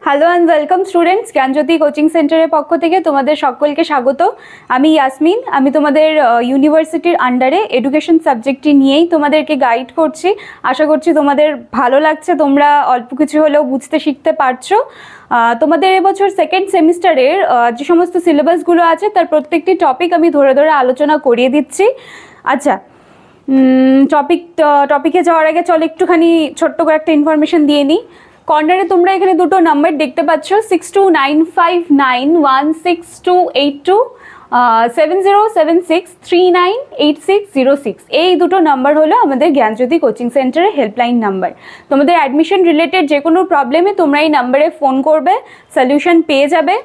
Hello and welcome students, Gyanjyoti coaching সেন্টারের পক্ষ থেকে তোমাদের সকলকে স্বাগত। আমি ইয়াসমিন, আমি তোমাদের ইউনিভার্সিটির আন্ডারে এডুকেশন সাবজেক্টটি নিয়েই তোমাদেরকে গাইড করছি। আশা করছি তোমাদের ভালো লাগছে, তোমরা অল্প কিছু হলেও বুঝতে শিখতে পারছো। তোমাদের এবছর সেকেন্ড সেমিস্টারের যে সমস্ত সিলেবাসগুলো আছে তার প্রত্যেকটি টপিক আমি ধরে ধরে আলোচনা করিয়ে দিচ্ছি। আচ্ছা, টপিকে যাওয়ার আগে চলো একটুখানি ছোট্ট করে একটা ইনফরমেশন দিয়ে নিই। কর্নারে তোমরা এখানে দুটো নাম্বার দেখতে পাচ্ছ, 6295916282, 7076398606। এই দুটো নাম্বার হলো আমাদের জ্ঞানজ্যোতি কোচিং সেন্টারের হেল্পলাইন নাম্বার। তোমাদের অ্যাডমিশন রিলেটেড যে কোনো প্রবলেমে তোমরা এই নাম্বারে ফোন করবে, সলিউশন পেয়ে যাবে।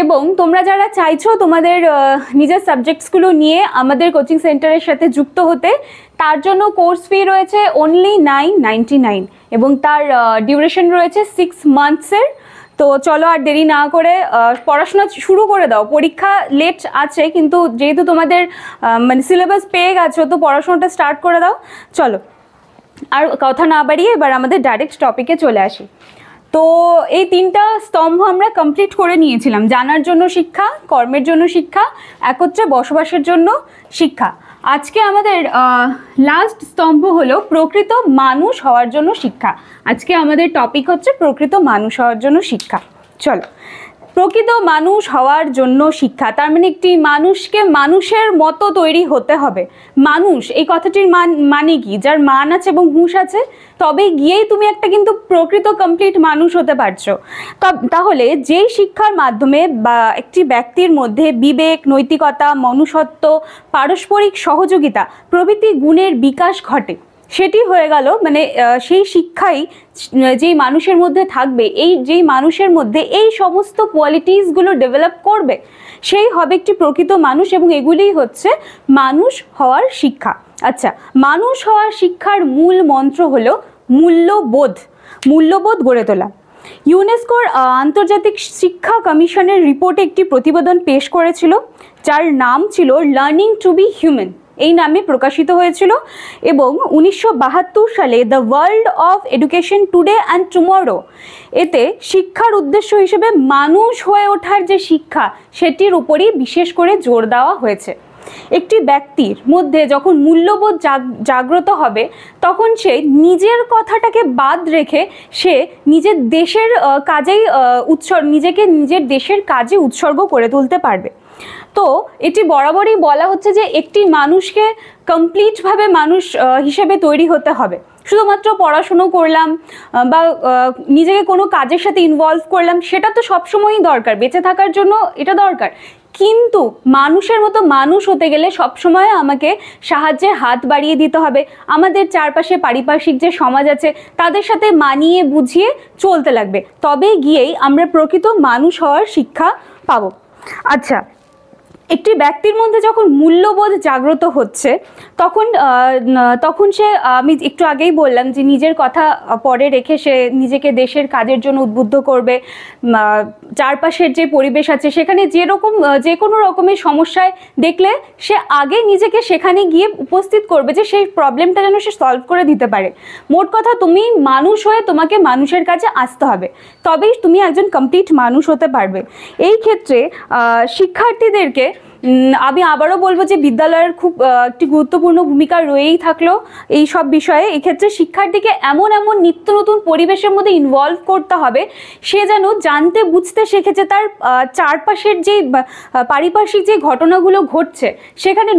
এবং তোমরা যারা চাইছো তোমাদের নিজের সাবজেক্টসগুলো নিয়ে আমাদের কোচিং সেন্টারের সাথে যুক্ত হতে, তার জন্য কোর্স ফি রয়েছে অনলি 999 এবং তার ডিউরেশন রয়েছে 6 মান্থসের। তো চলো আর দেরি না করে পড়াশোনা শুরু করে দাও। পরীক্ষা লেট আছে, কিন্তু যেহেতু তোমাদের মানে সিলেবাস পেয়ে গেছো তো পড়াশোনাটা স্টার্ট করে দাও। চলো আর কথা না বাড়িয়ে এবার আমাদের ডাইরেক্ট টপিকে চলে আসি। তো এই তিনটা স্তম্ভ আমরা কমপ্লিট করে নিয়েছিলাম: জানার জন্য শিক্ষা, কর্মের জন্য শিক্ষা, একত্রে বসবাসের জন্য শিক্ষা। আজকে আমাদের লাস্ট স্তম্ভ হলো প্রকৃত মানুষ হওয়ার জন্য শিক্ষা। আজকে আমাদের টপিক হচ্ছে প্রকৃত মানুষ হওয়ার জন্য শিক্ষা। চলো, প্রকৃত মানুষ হওয়ার জন্য শিক্ষা তার মানে একটি মানুষকে মানুষের মতো তৈরি হতে হবে। মানুষ এই কথাটির মানে কি? যার মান আছে এবং হুঁশ আছে, তবে গিয়েই তুমি একটা কিন্তু প্রকৃত কমপ্লিট মানুষ হতে পারছো। তাহলে যেই শিক্ষার মাধ্যমে বা একটি ব্যক্তির মধ্যে বিবেক, নৈতিকতা, মনুষ্যত্ব, পারস্পরিক সহযোগিতা প্রভৃতি গুণের বিকাশ ঘটে, সেটি হয়ে গেল মানে সেই শিক্ষাই যেই মানুষের মধ্যে থাকবে, যেই মানুষের মধ্যে এই সমস্ত কোয়ালিটিসগুলো ডেভেলপ করবে, সেই হবে একটি প্রকৃত মানুষ। এবং এগুলিই হচ্ছে মানুষ হওয়ার শিক্ষা। আচ্ছা, মানুষ হওয়ার শিক্ষার মূল মন্ত্র হলো মূল্যবোধ গড়ে তোলা। ইউনেস্কোর আন্তর্জাতিক শিক্ষা কমিশনের রিপোর্টে একটি প্রতিবেদন পেশ করেছিল, যার নাম ছিল লার্নিং টু বি হিউম্যান। এই নামে প্রকাশিত হয়েছিল এবং 1972 সালে the world of education today and tomorrow এতে শিক্ষার উদ্দেশ্য হিসেবে মানুষ হয়ে ওঠার যে শিক্ষা, সেটির উপরই বিশেষ করে জোর দেওয়া হয়েছে। একটি ব্যক্তির মধ্যে যখন মূল্যবোধ জাগ্রত হবে, তখন সে নিজের কথাটাকে বাদ রেখে সে নিজের দেশের কাজেই নিজেকে নিজের দেশের কাজে উৎসর্গ করে তুলতে পারবে। তো এটি বরাবরই বলা হচ্ছে যে একটি মানুষকে কমপ্লিটভাবে মানুষ হিসেবে তৈরি হতে হবে। শুধুমাত্র পড়াশুনো করলাম বা নিজেকে কোনো কাজের সাথে ইনভলভ করলাম, সেটা তো সবসময়ই দরকার, বেঁচে থাকার জন্য এটা দরকার। কিন্তু মানুষের মতো মানুষ হতে গেলে সবসময় আমাকে সাহায্যের হাত বাড়িয়ে দিতে হবে। আমাদের চারপাশে পারিপার্শ্বিক যে সমাজ আছে তাদের সাথে মানিয়ে বুঝিয়ে চলতে লাগবে, তবে গিয়েই আমরা প্রকৃত মানুষ হওয়ার শিক্ষা পাবো। আচ্ছা, একটি ব্যক্তির মধ্যে যখন মূল্যবোধ জাগ্রত হচ্ছে, তখন সে, আমি একটু আগেই বললাম যে নিজের কথা পরে রেখে সে নিজেকে দেশের কাজের জন্য উদ্বুদ্ধ করবে। চারপাশের যে পরিবেশ আছে সেখানে যে কোনো রকমের সমস্যায় দেখলে সে আগে নিজেকে সেখানে গিয়ে উপস্থিত করবে যে সেই প্রবলেমটা যেন সে সলভ করে দিতে পারে। মোট কথা, তুমি মানুষ হয়ে তোমাকে মানুষের কাছে আসতে হবে, তবেই তুমি একজন কমপ্লিট মানুষ হতে পারবে। এই ক্ষেত্রে শিক্ষার্থীদেরকে আমি আবারও বলবো যে বিদ্যালয়ের খুব একটি গুরুত্বপূর্ণ ভূমিকা রয়েই থাকলো এই সব বিষয়ে। এক্ষেত্রে শিক্ষার্থীকে এমন নিত্য নতুন পরিবেশের মধ্যে ইনভলভ করতে হবে, সে যেন জানতে বুঝতে শিখেছে তার চারপাশের যে পারিপার্শ্বিক যে ঘটনাগুলো ঘটছে, সেখানে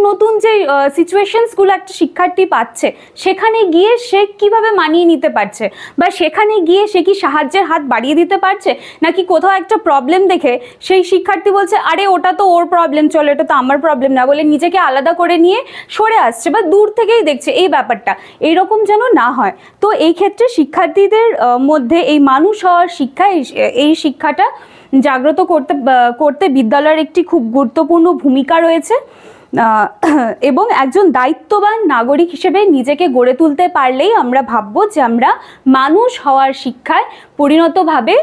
নতুন যে সিচুয়েশনসগুলো একটা শিক্ষার্থী পাচ্ছে, সেখানে গিয়ে সে কিভাবে মানিয়ে নিতে পারছে, বা সেখানে গিয়ে সে কি সাহায্যের হাত বাড়িয়ে দিতে পারছে, নাকি কোথাও একটা প্রবলেম দেখে সেই শিক্ষার্থী বলছে আরে ওটা তো ওর প্রবলেম, চলো এটা তো আমার প্রবলেম না, বলে নিজেকে আলাদা করে নিয়ে সরে আসছে বা দূর থেকেই দেখছে এই ব্যাপারটা, এইরকম যেন না হয়। তো এই ক্ষেত্রে শিক্ষার্থীদের মধ্যে এই মানুষ হওয়ার শিক্ষা, এই শিক্ষাটা জাগ্রত করতে বিদ্যালয়ের একটি খুব গুরুত্বপূর্ণ ভূমিকা রয়েছে। এবং একজন দায়িত্ববান নাগরিক হিসেবে নিজেকে গড়ে তুলতে পারলেই আমরা ভাববো যে আমরা মানুষ হওয়ার শিক্ষায় পরিণতভাবে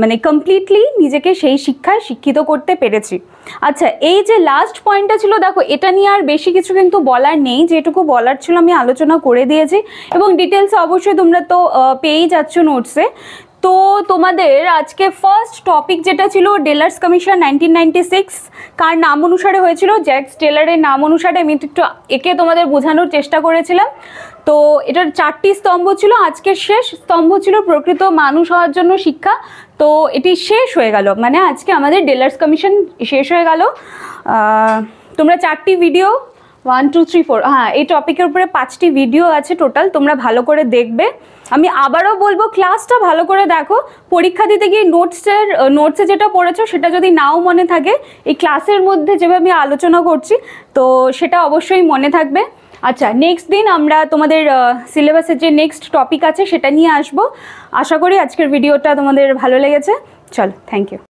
মানে কমপ্লিটলি নিজেকে সেই শিক্ষায় শিক্ষিত করতে পেরেছি। আচ্ছা, এই যে লাস্ট পয়েন্টটা ছিল, দেখো এটা নিয়ে আর বেশি কিছু কিন্তু বলার নেই, যেটুকু বলার ছিল আমি আলোচনা করে দিয়েছি এবং ডিটেলসে অবশ্যই তোমরা তো পেয়েই যাচ্ছ নোটসে। তো তোমাদের আজকে ফার্স্ট টপিক যেটা ছিল ডেলার্স কমিশন 1996 কার নাম অনুসারে হয়েছিল, জ্যাক্স টেলরের নাম অনুসারে। আমি একটু একে তোমাদের বোঝানোর চেষ্টা করেছিলাম। তো এটার 4টি স্তম্ভ ছিল। আজকের শেষ স্তম্ভ ছিল প্রকৃত মানুষ হওয়ার জন্য শিক্ষা। তো এটি শেষ হয়ে গেল, মানে আজকে আমাদের ডেলার্স কমিশন শেষ হয়ে গেল। তোমরা 4টি ভিডিও 1 2 3 4 হ্যাঁ এই টপিকের উপরে 5টি ভিডিও আছে টোটাল, তোমরা ভালো করে দেখবে। আমি আবারও বলবো ক্লাসটা ভালো করে দেখো। পরীক্ষা দিতে গিয়ে নোটসে যেটা পড়েছো সেটা যদি নাও মনে থাকে, এই ক্লাসের মধ্যে যেভাবে আমি আলোচনা করছি তো সেটা অবশ্যই মনে থাকবে। আচ্ছা, নেক্সট দিন আমরা তোমাদের সিলেবাসের যে নেক্সট টপিক আছে সেটা নিয়ে আসবো। আশা করি আজকের ভিডিওটা তোমাদের ভালো লেগেছে। চলো, থ্যাংক ইউ।